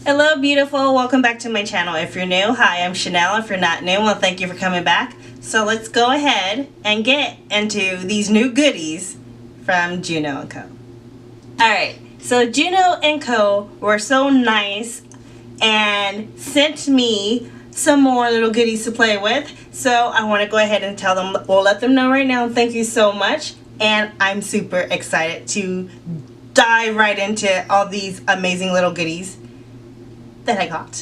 Hello beautiful, welcome back to my channel. If you're new, hi, I'm Chanel. If you're not new, well, thank you for coming back. So let's go ahead and get into these new goodies from Juno Co. Alright, so Juno Co were so nice and sent me some more little goodies to play with. So I want to go ahead and tell them, or let them know right now, thank you so much. And I'm super excited to dive right into all these amazing little goodies that I got.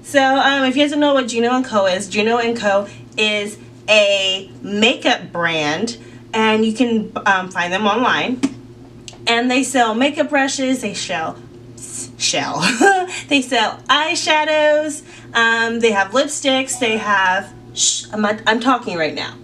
So if you guys don't know what Juno Co is, Juno Co is a makeup brand, and you can find them online. And they sell makeup brushes, they sell they sell eyeshadows, they have lipsticks, they have I'm talking right now.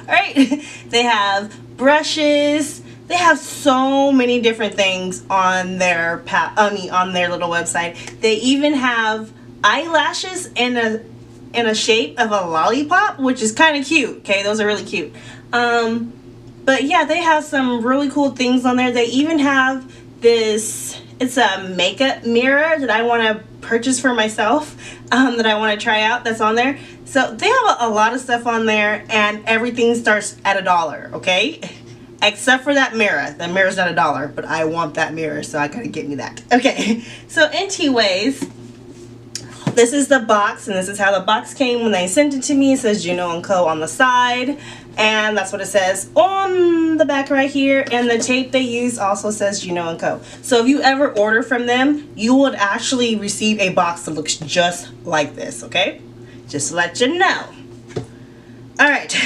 Alright, they have brushes, they have so many different things on their on their little website. They even have eyelashes in a shape of a lollipop, which is kind of cute. Okay, those are really cute. But yeah, they have some really cool things on there. They even have this, it's a makeup mirror that I want to purchase for myself, that I want to try out, that's on there. So they have a lot of stuff on there, and everything starts at $1, okay? Except for that mirror. That mirror's not $1, but I want that mirror, so I gotta get me that. Okay, so anyways, this is the box, and this is how the box came when they sent it to me. It says Juno Co on the side, and that's what it says on the back right here, and the tape they use also says Juno Co. So if you ever order from them, you would actually receive a box that looks just like this, okay? Just to let you know. Alright.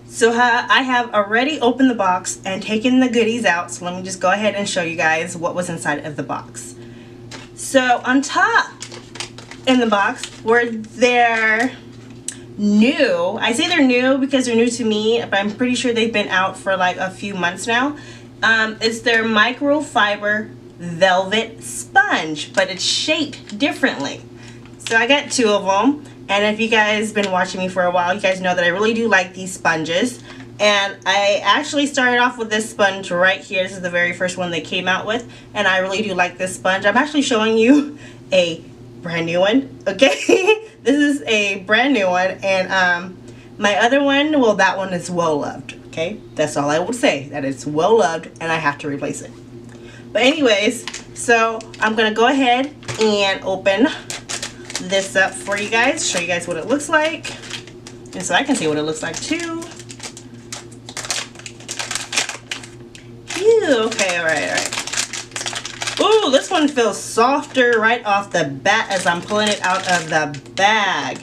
So I have already opened the box and taken the goodies out, so let me just go ahead and show you guys what was inside of the box. So on top in the box were their new, I say they're new because they're new to me, but I'm pretty sure they've been out for like a few months now. It's their microfiber velvet sponge, but it's shaped differently. So I got 2 of them. And if you guys been watching me for a while, you guys know that I really do like these sponges. And I actually started off with this sponge right here. This is the very first one they came out with. And I really do like this sponge. I'm actually showing you a brand new one, okay? This is a brand new one. And my other one, well, that one is well loved, okay? That's all I will say, that it's well loved and I have to replace it. But anyways, so I'm going to go ahead and open this up for you guys, show you guys what it looks like, and so I can see what it looks like too. Ew, okay, alright. Ooh, this one feels softer right off the bat as I'm pulling it out of the bag.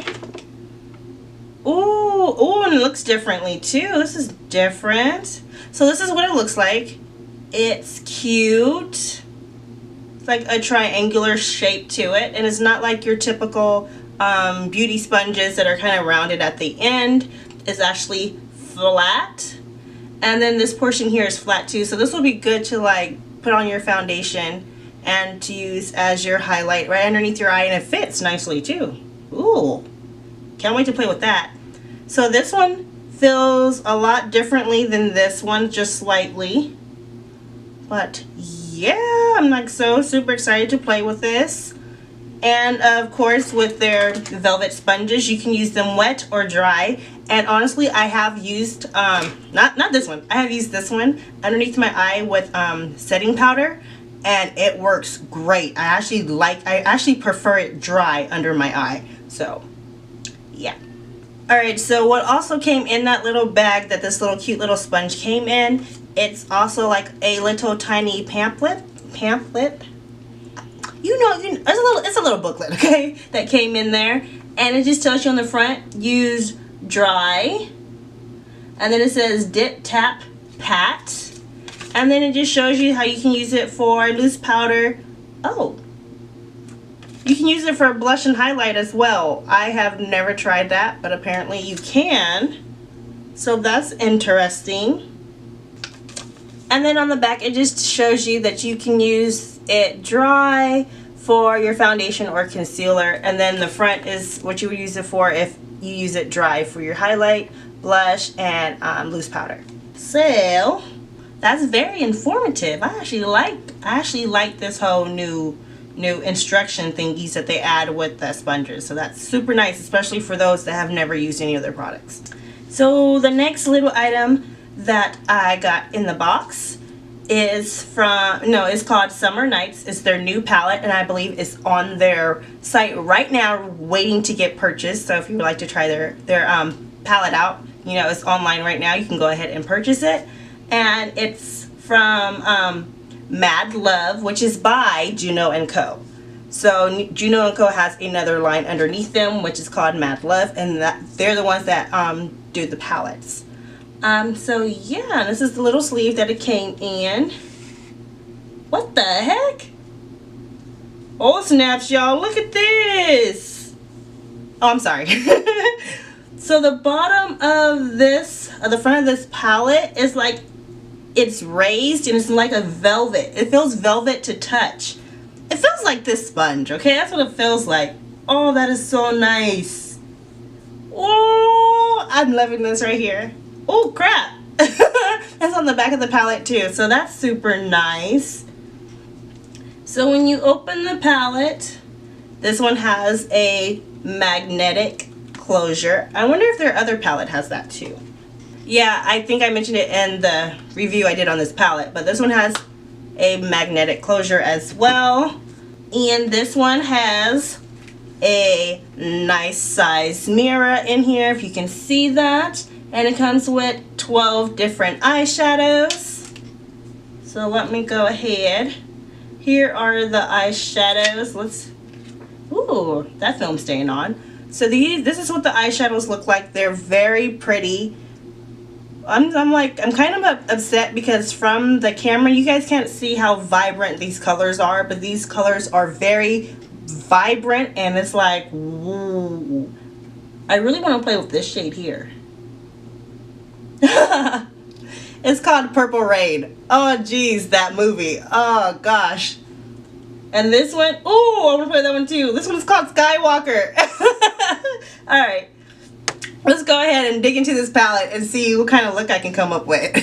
Ooh, and it looks differently too. This is different. So this is what it looks like. It's cute. Like a triangular shape to it, and it's not like your typical beauty sponges that are kind of rounded at the end. It's actually flat, and then this portion here is flat too, so this will be good to like put on your foundation and to use as your highlight right underneath your eye, and it fits nicely too. Ooh, can't wait to play with that. So this one feels a lot differently than this one, just slightly, but yeah, I'm like so super excited to play with this. And of course, with their velvet sponges, you can use them wet or dry. And honestly, I have used not this one, I have used this one underneath my eye with setting powder, and it works great. I actually prefer it dry under my eye. So yeah. Alright, so what also came in that little bag that this little cute little sponge came in, it's also like a little tiny pamphlet. You know, it's a little booklet, okay, that came in there, and it just tells you on the front, use dry, and then it says dip, tap, pat, and then it just shows you how you can use it for loose powder. Oh, you can use it for blush and highlight as well. I have never tried that, but apparently you can, so that's interesting. And then on the back, it just shows you that you can use it dry for your foundation or concealer. And then the front is what you would use it for if you use it dry for your highlight, blush, and loose powder. So that's very informative. I actually like this whole new new instruction thingies that they add with the sponges. So that's super nice, especially for those that have never used any of their products. So the next little item that I got in the box is it's called Summer Nights. It's their new palette, and I believe it's on their site right now waiting to get purchased. So if you would like to try their palette out, you know, it's online right now. You can go ahead and purchase it. And it's from Mad Love, which is by Juno Co. So Juno Co has another line underneath them, which is called Mad Love, and they're the ones that do the palettes. So yeah, this is the little sleeve that it came in. What the heck? Oh snaps, y'all, look at this. Oh, I'm sorry. So the bottom of this, the front of this palette is like, it's raised and it's like a velvet. It feels velvet to touch. It feels like this sponge, okay? That's what it feels like. Oh, that is so nice. Oh, I'm loving this right here. Oh, crap. That's on the back of the palette too, so that's super nice. So when you open the palette, this one has a magnetic closure. I wonder if their other palette has that too. Yeah, I think I mentioned it in the review I did on this palette, but this one has a magnetic closure as well. And this one has a nice size mirror in here, if you can see that. And it comes with 12 different eyeshadows. So let me go ahead. Here are the eyeshadows. Ooh, that film's staying on. So this is what the eyeshadows look like. They're very pretty. I'm kind of upset because from the camera you guys can't see how vibrant these colors are, but these colors are very vibrant, and it's like, woo. I really want to play with this shade here. It's called Purple Rain. Oh geez, that movie. Oh gosh. And this one, oh, I want to play that one too. This one is called Skywalker. Alright, let's go ahead and dig into this palette and see what kind of look I can come up with.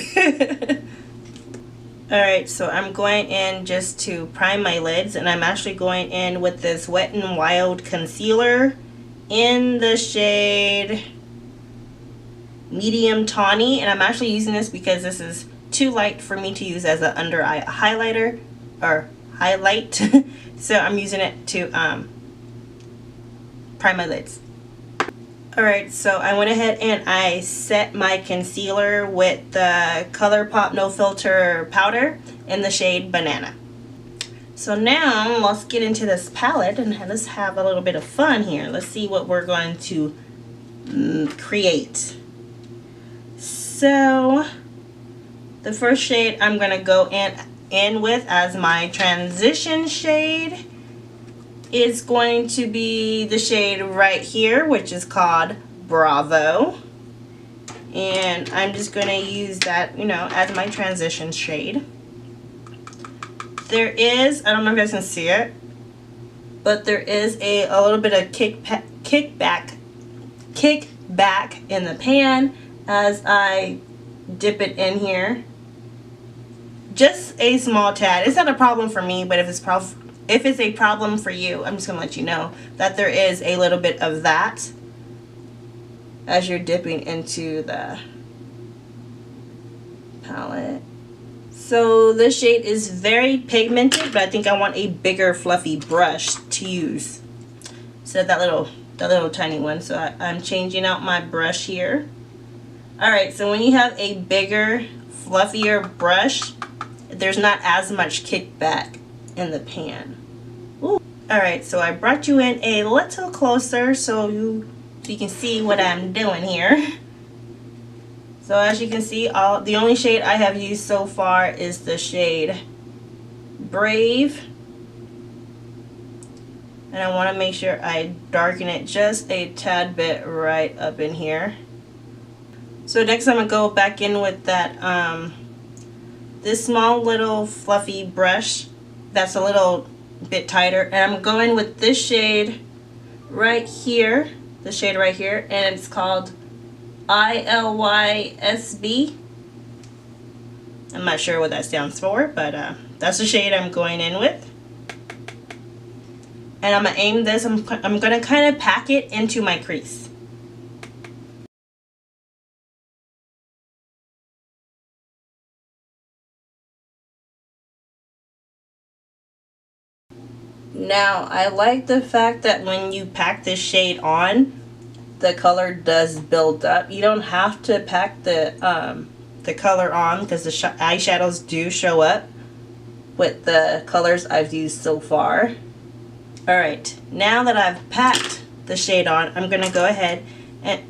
Alright, so I'm going in just to prime my lids, and I'm actually going in with this Wet n Wild concealer in the shade Medium Tawny, and I'm actually using this because this is too light for me to use as an under eye highlighter or highlight. So I'm using it to prime my lids. Alright, so I went ahead and I set my concealer with the ColourPop No Filter powder in the shade Banana. So now let's get into this palette and let's have a little bit of fun here. Let's see what we're going to create. So the first shade I'm going to go in with as my transition shade is going to be the shade right here, which is called Bravo. And I'm just going to use that, you know, as my transition shade. There is, I don't know if you guys can see it, but there is a little bit of kickback in the pan as I dip it in here. Just a small tad. It's not a problem for me, but if it's a problem for you, I'm just gonna let you know that there is a little bit of that as you're dipping into the palette. So this shade is very pigmented, but I think I want a bigger fluffy brush to use instead of that little tiny one. So I'm changing out my brush here. Alright, so when you have a bigger, fluffier brush, there's not as much kickback in the pan. Alright, so I brought you in a little closer so you can see what I'm doing here. So as you can see, the only shade I have used so far is the shade Brave. And I want to make sure I darken it just a tad bit right up in here. So next I'm going to go back in with that this small little fluffy brush that's a little bit tighter, and I'm going with this shade right here, and it's called ILYSB. I'm not sure what that stands for, but that's the shade I'm going in with. And I'm gonna aim this, I'm gonna kind of pack it into my crease. Now, I like the fact that when you pack this shade on, the color does build up. You don't have to pack the color on because the eyeshadows do show up with the colors I've used so far. Alright, now that I've packed the shade on, I'm going to go ahead and...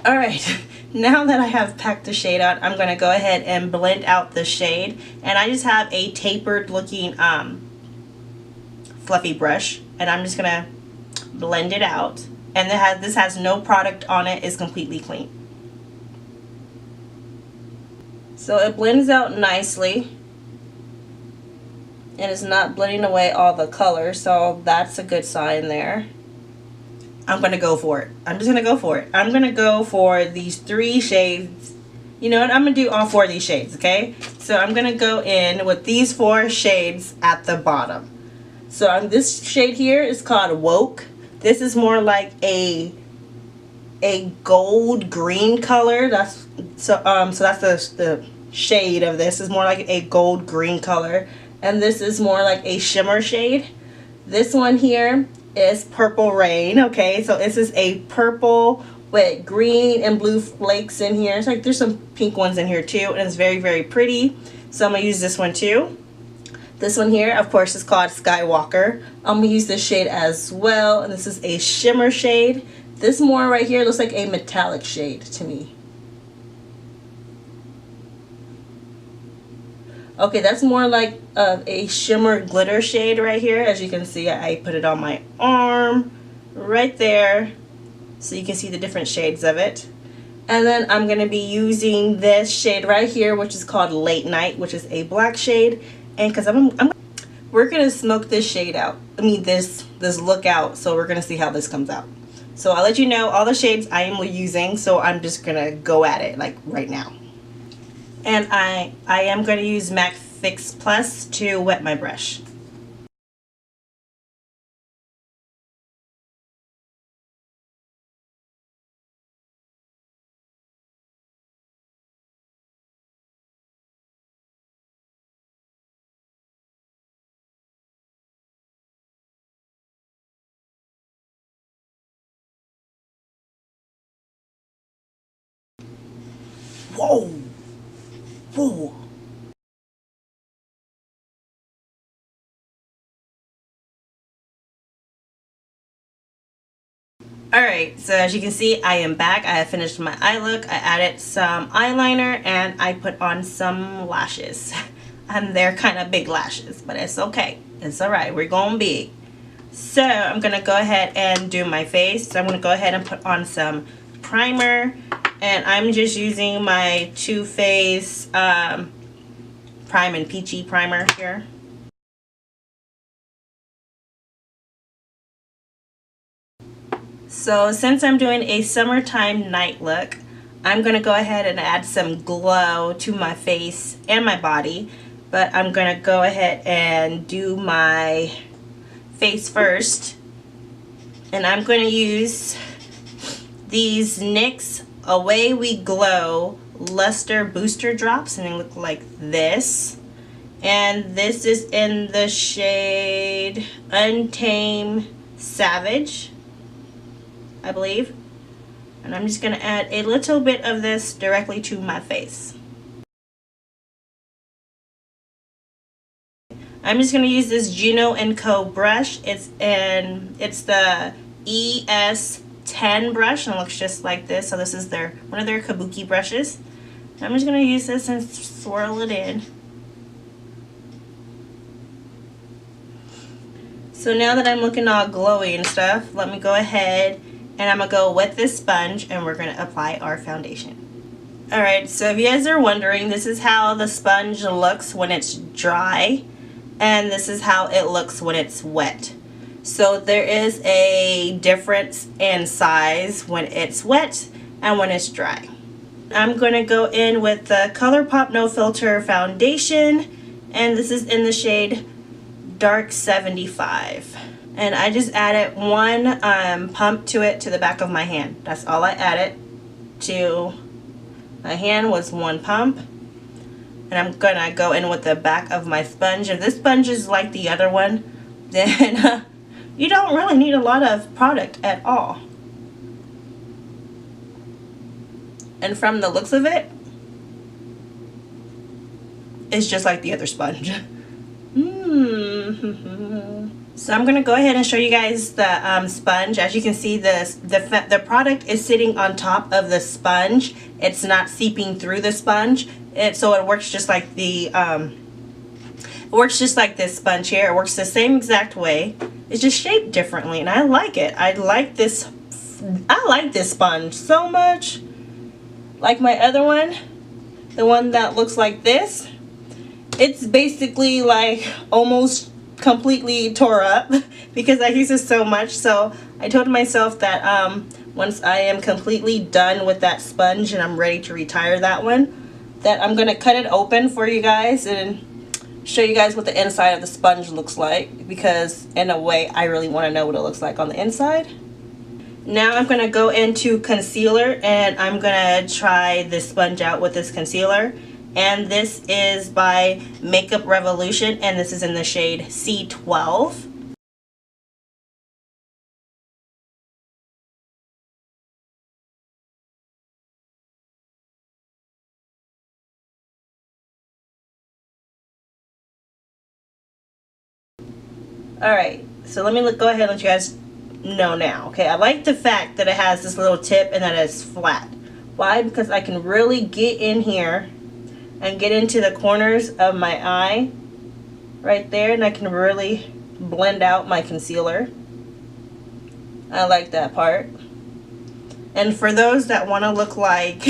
Alright, now that I have packed the shade on, I'm going to go ahead and blend out the shade. And I just have a tapered looking fluffy brush, and I'm just gonna blend it out. And this has no product on it, it's completely clean. So it blends out nicely, and it's not blending away all the color, so that's a good sign there. I'm gonna go for it. I'm just gonna go for it. I'm gonna go for these 3 shades. You know what? I'm gonna do all 4 of these shades, okay? So I'm gonna go in with these 4 shades at the bottom. So this shade here is called Woke. This is more like a gold green color. That's so that's the shade of this is more like a gold green color, and this is more like a shimmer shade. This one here is Purple Rain. Okay, so this is a purple with green and blue flakes in here. It's like there's some pink ones in here too, and it's very, very pretty. So I'm gonna use this one too. This one here, of course, is called Skywalker. I'm going to use this shade as well, and this is a shimmer shade. This more right here looks like a metallic shade to me. Okay, that's more like a shimmer glitter shade right here. As you can see, I put it on my arm right there, so you can see the different shades of it. And then I'm going to be using this shade right here, which is called Late Night, which is a black shade. And because we're gonna smoke this shade out. I mean this look out. So we're gonna see how this comes out. So I'll let you know all the shades I am using. So I'm just gonna go at it like right now. And I am gonna use MAC Fix Plus to wet my brush. Whoa! Whoa! Alright, so as you can see, I am back. I have finished my eye look. I added some eyeliner and I put on some lashes. And they're kind of big lashes, but it's okay. It's alright. We're going big. So I'm going to go ahead and do my face. So I'm going to go ahead and put on some primer. And I'm just using my Too Faced Prime and Peachy primer here. So since I'm doing a summertime night look, I'm going to go ahead and add some glow to my face and my body. But I'm going to go ahead and do my face first. And I'm going to use these NYX Away We Glow Luster Booster Drops, and they look like this. And this is in the shade Untamed Savage, I believe. And I'm just going to add a little bit of this directly to my face. I'm just going to use this Juno Co brush. It's the ES10 brush, and it looks just like this. So this is one of their kabuki brushes. I'm just going to use this and swirl it in. So now that I'm looking all glowy and stuff, let me go ahead and I'm going to go with this sponge and we're going to apply our foundation. Alright, so if you guys are wondering, this is how the sponge looks when it's dry, and this is how it looks when it's wet. So there is a difference in size when it's wet and when it's dry. I'm going to go in with the ColourPop No Filter foundation, and this is in the shade dark 75. And I just added one pump to it to the back of my hand. That's all I added to my hand was one pump. And I'm gonna go in with the back of my sponge. If this sponge is like the other one, then you don't really need a lot of product at all. And from the looks of it, it's just like the other sponge. So I'm gonna go ahead and show you guys the sponge. As you can see, the product is sitting on top of the sponge. It's not seeping through the sponge. So it works just like the this sponge here. It works the same exact way. It's just shaped differently, and I like it. I like this sponge so much. Like my other one, the one that looks like this, it's basically like almost completely tore up because I use it so much. So I told myself that once I am completely done with that sponge and I'm ready to retire that one, that I'm gonna cut it open for you guys and show you guys what the inside of the sponge looks like, because in a way I really want to know what it looks like on the inside. Now I'm gonna go into concealer, and I'm gonna try this sponge out with this concealer. And this is by Makeup Revolution, and this is in the shade C12. Alright, so let me go ahead and let you guys know now. Okay, I like the fact that it has this little tip and that it's flat. Why? Because I can really get in here and get into the corners of my eye right there, and I can really blend out my concealer. I like that part. And for those that want to look like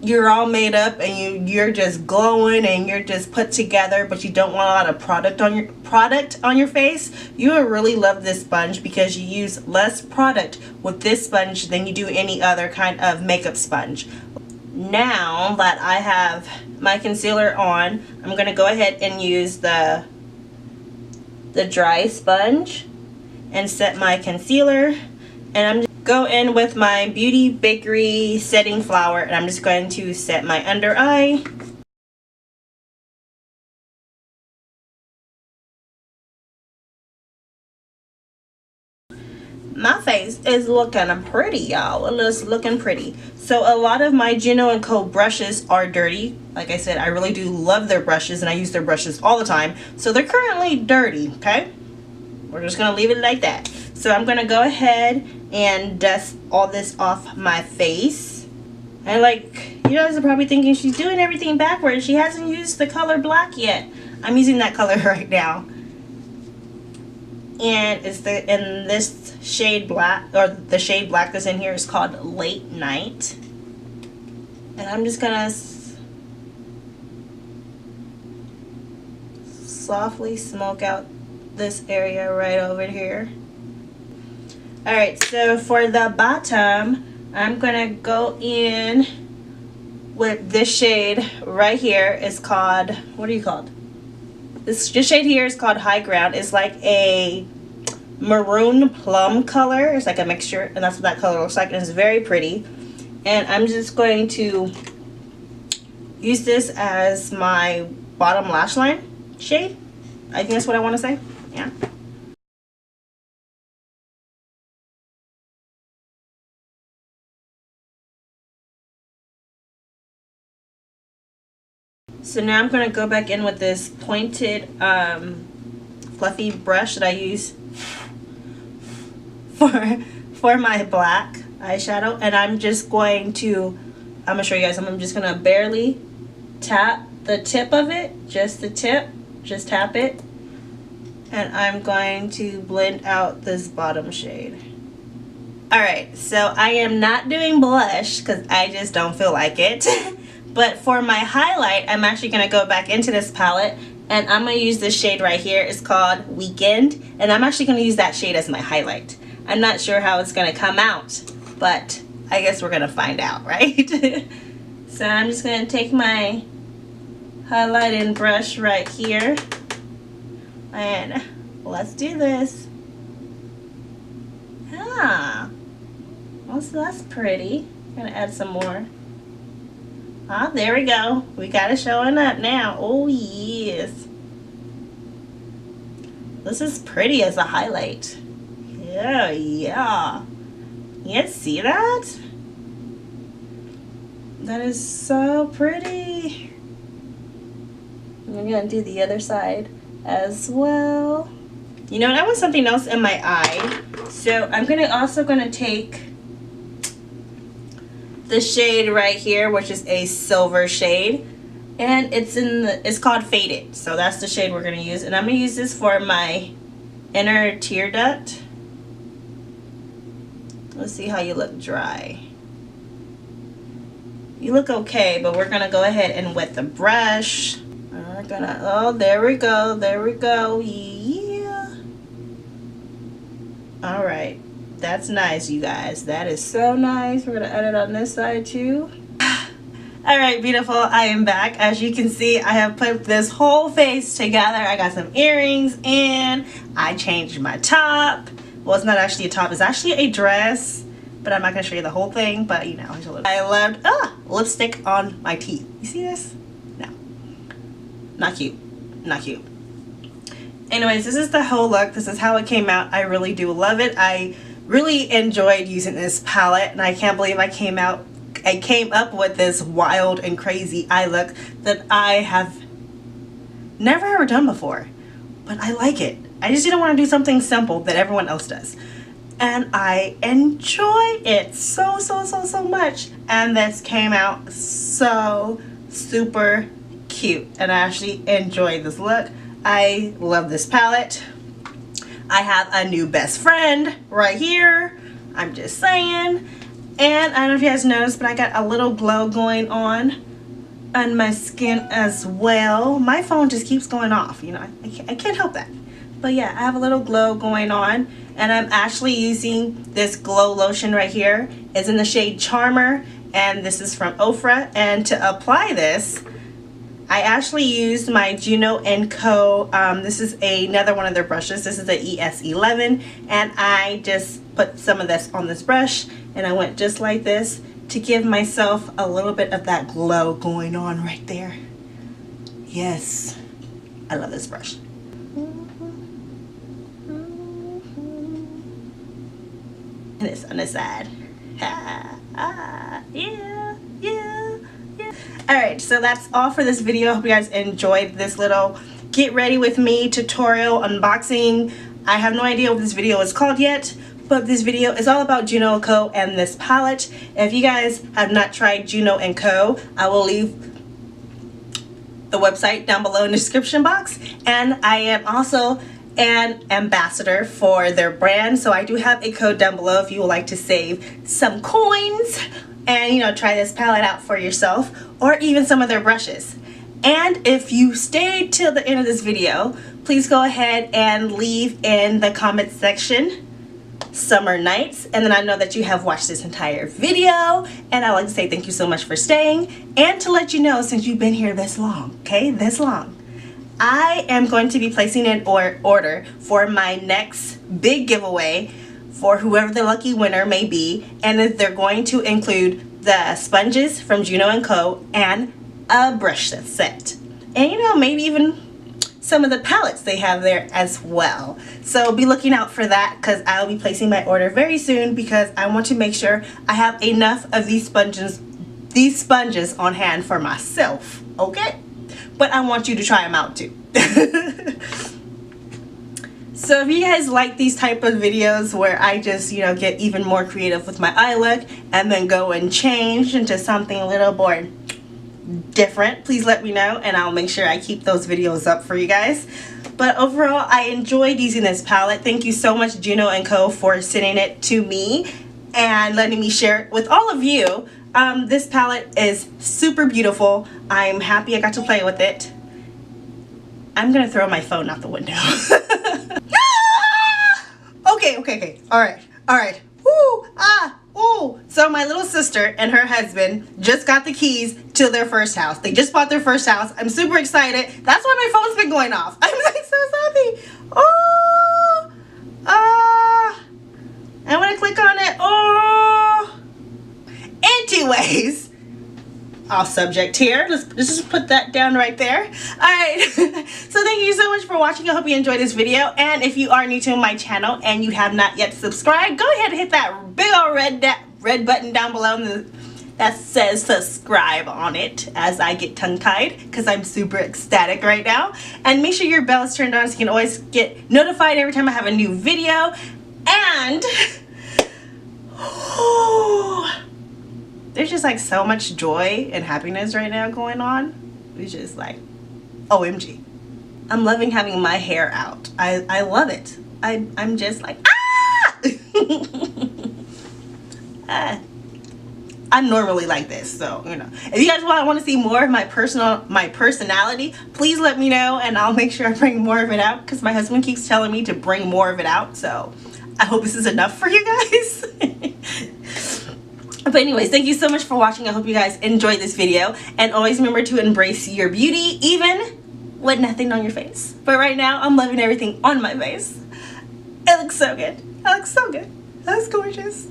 you're all made up and you're just glowing and you're just put together, but you don't want a lot of product on your face, you will really love this sponge, because you use less product with this sponge than you do any other kind of makeup sponge. Now that I have my concealer on, I'm gonna go ahead and use the dry sponge and set my concealer, and I'm just go in with my Beauty Bakery setting flour, and I'm just going to set my under eye. My face is looking pretty, y'all. It is looking pretty. So a lot of my Juno Co brushes are dirty. Like I said, I really do love their brushes, and I use their brushes all the time. So they're currently dirty, okay? We're just gonna leave it like that. So I'm gonna go ahead and dust all this off my face. And like, you guys are probably thinking she's doing everything backwards. She hasn't used the color black yet. I'm using that color right now. And it's in this shade black, or the shade black that's in here is called Late Night. And I'm just gonna softly smoke out this area right over here. Alright, so for the bottom, I'm gonna go in with this shade right here. It's called, what are you called? This shade here is called High Ground. It's like a maroon plum color. It's like a mixture, and that's what that color looks like, and it's very pretty. And I'm just going to use this as my bottom lash line shade. I think that's what I want to say. Yeah. So now I'm going to go back in with this pointed fluffy brush that I use for my black eyeshadow, and I'm just going to, I'm going to show you guys, I'm just going to barely tap the tip of it, just the tip, just tap it, and I'm going to blend out this bottom shade. Alright, so I am not doing blush because I just don't feel like it. But for my highlight, I'm actually going to go back into this palette, and I'm going to use this shade right here. It's called Weekend, and I'm actually going to use that shade as my highlight. I'm not sure how it's going to come out, but I guess we're going to find out, right? So I'm just going to take my highlighting brush right here, And let's do this. Ah, well, so that's pretty. I'm gonna add some more. Ah, there we go. We got it showing up now. Oh yes. This is pretty as a highlight. Yeah, yeah. You guys see that? That is so pretty. I'm gonna do the other side as well. You know what? I want something else in my eye. So I'm also gonna take the shade right here, which is a silver shade, and it's called Faded. So that's the shade we're gonna use, and I'm gonna use this for my inner tear duct. Let's see how you look dry. You look okay, but we're gonna go ahead and wet the brush. We're gonna, oh, there we go, there we go, yeah. All right, that's nice, you guys. That is so nice. We're gonna add it on this side too. All right, beautiful, I am back. As you can see, I have put this whole face together. I got some earrings in, I changed my top. Well, it's not actually a top, it's actually a dress, but I'm not gonna show you the whole thing, but you know, I loved lipstick on my teeth. You see this? No, not cute, not cute. Anyways, this is the whole look. This is how it came out. I really do love it. I really enjoyed using this palette, and I can't believe I came up with this wild and crazy eye look that I have never ever done before, but I like it. I just didn't want to do something simple that everyone else does, and I enjoy it so much. And this came out so super cute, and I actually enjoyed this look. I love this palette. I have a new best friend right here, I'm just saying. And I don't know if you guys noticed, but I got a little glow going on my skin as well. My phone just keeps going off, you know, I can't help that. But yeah, I have a little glow going on, and I'm actually using this glow lotion right here. It's in the shade Charmer, and this is from Ofra. And to apply this, I actually used my Juno Co. This is another one of their brushes. This is the ES11, and I just put some of this on this brush, and I went just like this to give myself a little bit of that glow going on right there. Yes, I love this brush. And it's on the side. Yeah, yeah, yeah. Alright, so that's all for this video. I hope you guys enjoyed this little get ready with me tutorial unboxing. I have no idea what this video is called yet, but this video is all about Juno Co. and this palette. If you guys have not tried Juno Co., I will leave the website down below in the description box. And I am also an ambassador for their brand, so I do have a code down below if you would like to save some coins and, you know, try this palette out for yourself, or even some of their brushes. And if you stayed till the end of this video, please go ahead and leave in the comment section Summer Nights, and then I know that you have watched this entire video, and I'd like to say thank you so much for staying, and to let you know, since you've been here this long, okay, this long, I am going to be placing an order for my next big giveaway for whoever the lucky winner may be, and they're going to include the sponges from Juno Co. and a brush set, and you know, maybe even some of the palettes they have there as well. So be looking out for that, because I'll be placing my order very soon, because I want to make sure I have enough of these sponges on hand for myself, okay? But I want you to try them out too. So if you guys like these type of videos where I just, you know, get even more creative with my eye look and then go and change into something a little more different, please let me know, and I'll make sure I keep those videos up for you guys. But overall, I enjoyed using this palette. Thank you so much, Juno Co. for sending it to me and letting me share it with all of you. This palette is super beautiful. I'm happy I got to play with it. I'm gonna throw my phone out the window. Okay. All right. Woo, ooh. So So my little sister and her husband just got the keys to their first house. They just bought their first house. I'm super excited. That's why my phone's been going off. I'm like so happy. Oh, I want to click on it. Oh, anyways, off subject here. Let's just put that down right there. All right. So thank you so much for watching. I hope you enjoyed this video. And if you are new to my channel and you have not yet subscribed, go ahead and hit that big old red button down below that says subscribe on it, as I get tongue-tied because I'm super ecstatic right now. And make sure your bell is turned on so you can always get notified every time I have a new video. And there's just like so much joy and happiness right now going on. It's just like OMG. I'm loving having my hair out. I love it. I'm just like I'm normally like this, so you know. If you guys want to see more of my personality, please let me know and I'll make sure I bring more of it out, because my husband keeps telling me to bring more of it out, so I hope this is enough for you guys. But anyways, thank you so much for watching. I hope you guys enjoyed this video, and always remember to embrace your beauty even with nothing on your face. But right now I'm loving everything on my face. It looks so good. It looks so good. It looks gorgeous.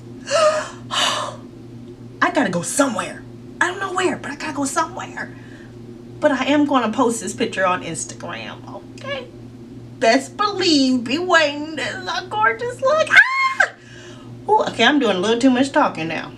I gotta go somewhere. I don't know where, but I gotta go somewhere. But I am going to post this picture on Instagram, okay? Best believe, be waiting. This is a gorgeous look. Ooh, okay, I'm doing a little too much talking now.